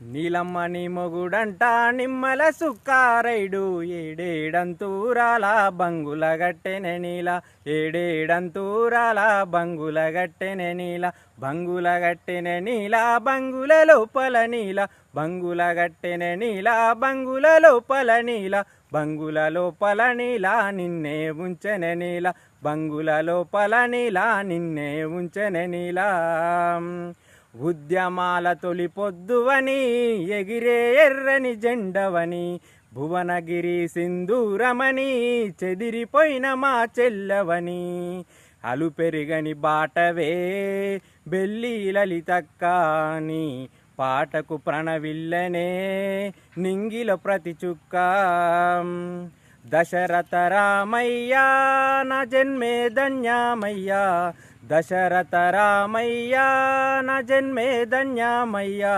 నీలమ్మ నీ మొగుడంట నిమ్మల సుక్కారైడు ఏడేడంతూరాల బంగుల గట్టెనె నీల ఏడేడంతూరాల బంగుల గట్టెనె నీల బంగుల గట్టెనె నీల బంగుల లోపల నీల బంగుల గట్టెనె నీల బంగుల లోపల నీల బంగుల లోపల నీల నిన్నే ఉంచెనె నీల బంగుల లోపల నీల నిన్నే ఉంచెనె నీల ఉద్యమాల తొలి పొద్దువని ఎగిరే ఎర్రని జెండవని భువనగిరి సింధూరమని చెదిరిపోయిన మా చెల్లవని అలు పెరిగని బాటవే బెల్లి లలితక్కాని పాటకు ప్రణవిల్లనే నింగిల ప్రతి చుక్క దశరథ రామయ్యా నా జన్మే ధన్యమయ్యా దశరథ రామయ్యా నా జన్మే ధన్యమయ్యా